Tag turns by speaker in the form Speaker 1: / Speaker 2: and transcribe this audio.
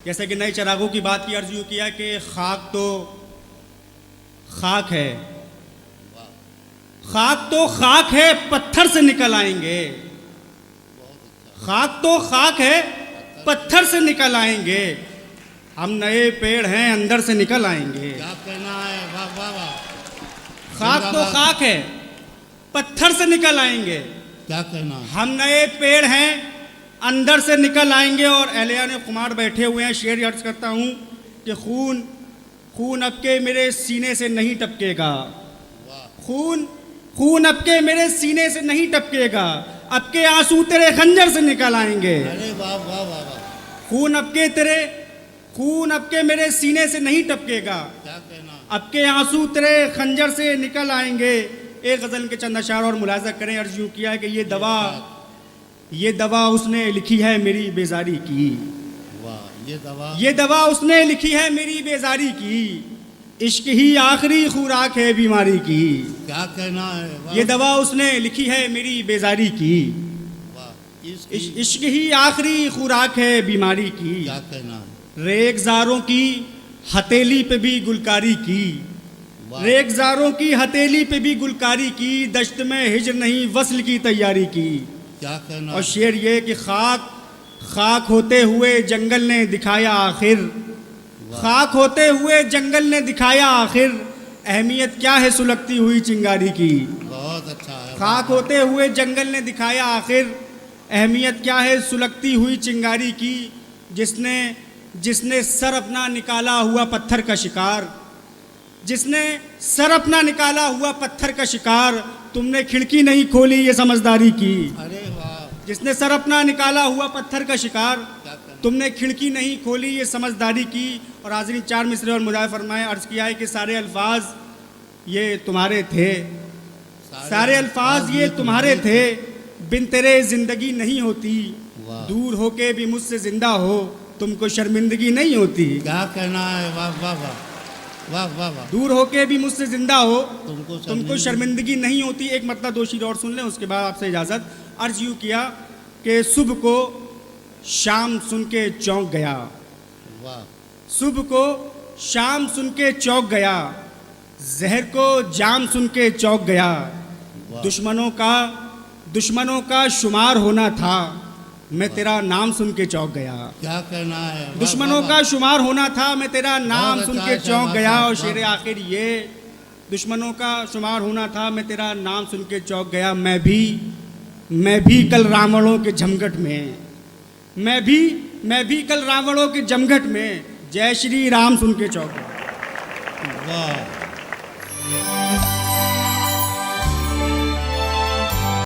Speaker 1: जैसे कि नए चिरागों की बात की, अर्ज यूँ किया कि खाक तो खाक है, खाक तो खाक है पत्थर से निकल आएंगे, खाक तो खाक है पत्थर से निकल आएंगे, हम नए पेड़ हैं अंदर से निकल आएंगे।
Speaker 2: क्या कहना है? वाह वाह वाह।
Speaker 1: खाक तो खाक है पत्थर से निकल आएंगे,
Speaker 2: क्या कहना है?
Speaker 1: हम नए पेड़ हैं अंदर से निकल आएंगे। और एलिया ने कुमार बैठे हुए हैं, शेर अर्ज करता हूँ कि खून खून अब के मेरे सीने से नहीं टपकेगा, खून खून अब के मेरे सीने से नहीं टपकेगा, अब के आंसू तेरे खंजर से निकल आएंगे।
Speaker 2: अरे वाह वाह वाह वाह।
Speaker 1: खून अब के मेरे सीने से नहीं टपकेगा,
Speaker 2: क्या कहना?
Speaker 1: अब के आंसू तेरे खंजर से निकल आएंगे। एक गज़ल के चंद अशार और मुलाजा करें। अर्ज यूँ किया है कि ये दवा उसने लिखी है मेरी बेजारी की,
Speaker 2: वाह।
Speaker 1: ये दवा उसने लिखी है मेरी बेजारी की, इश्क ही आखिरी खुराक है बीमारी की।
Speaker 2: क्या कहना है? वाह।
Speaker 1: ये दवा उसने लिखी है मेरी बेजारी की,
Speaker 2: वाह।
Speaker 1: इश्क ही आखिरी खुराक है बीमारी की।
Speaker 2: क्या कहना है?
Speaker 1: रेगजारों की हथेली पे भी गुलकारी की,
Speaker 2: वाह।
Speaker 1: रेगजारों की हथेली पे भी गुलकारी की, दश्त में हिज्र नहीं वस्ल की तैयारी की।
Speaker 2: क्या कहना?
Speaker 1: और शेर ये कि खाक होते हुए जंगल ने दिखाया आखिर, खाक होते हुए जंगल ने दिखाया आखिर, अहमियत क्या है सुलगती हुई चिंगारी की।
Speaker 2: बहुत अच्छा है।
Speaker 1: खाक होते हुए जंगल ने दिखाया आखिर, अहमियत क्या है सुलगती हुई चिंगारी की। जिसने सर अपना निकाला हुआ पत्थर का शिकार, जिसने सर अपना निकाला हुआ पत्थर का शिकार, तुमने खिड़की नहीं खोली ये समझदारी की।
Speaker 2: अरे वाह।
Speaker 1: जिसने सर अपना निकाला हुआ पत्थर का शिकार,
Speaker 2: क्या कहना?
Speaker 1: तुमने खिड़की नहीं खोली ये समझदारी की। और हाज़रीन चार मिसरे और मुजाहिद फरमाए, अर्ज किया है कि सारे अल्फाज ये तुम्हारे थे, सारे अल्फाज ये तुम्हारे थे, बिन तेरे जिंदगी नहीं होती,
Speaker 2: वाह।
Speaker 1: दूर होके भी मुझसे जिंदा हो तुमको शर्मिंदगी नहीं होती।
Speaker 2: क्या कहना है? वाह वाह वाह वाह वाह वाह।
Speaker 1: दूर होके भी मुझसे जिंदा हो
Speaker 2: तुमको
Speaker 1: तुमको शर्मिंदगी नहीं होती। एक मतलब दो शेर और सुन लें, उसके बाद आपसे इजाज़त। अर्ज यूँ किया कि सुबह को शाम सुन के चौंक गया,
Speaker 2: वाह।
Speaker 1: सुबह को शाम सुन के चौंक गया, जहर को जाम सुन के चौंक गया,
Speaker 2: वाह।
Speaker 1: दुश्मनों का शुमार होना था, मैं तेरा नाम सुन के चौंक गया।
Speaker 2: क्या कहना है? वाह,
Speaker 1: दुश्मनों
Speaker 2: वाह,
Speaker 1: का शुमार होना था, मैं तेरा नाम
Speaker 2: बहुत
Speaker 1: सुन
Speaker 2: अच्छा
Speaker 1: के
Speaker 2: है,
Speaker 1: चौंक गया।
Speaker 2: शाबाश,
Speaker 1: और
Speaker 2: वाह।
Speaker 1: शेर आखिर ये, दुश्मनों का शुमार होना था, मैं तेरा नाम सुन के चौंक गया। मैं भी कल रावणों के झमघट में, मैं भी कल रावणों के जमघट में जय श्री राम सुन के चौंक गया।
Speaker 2: वाह।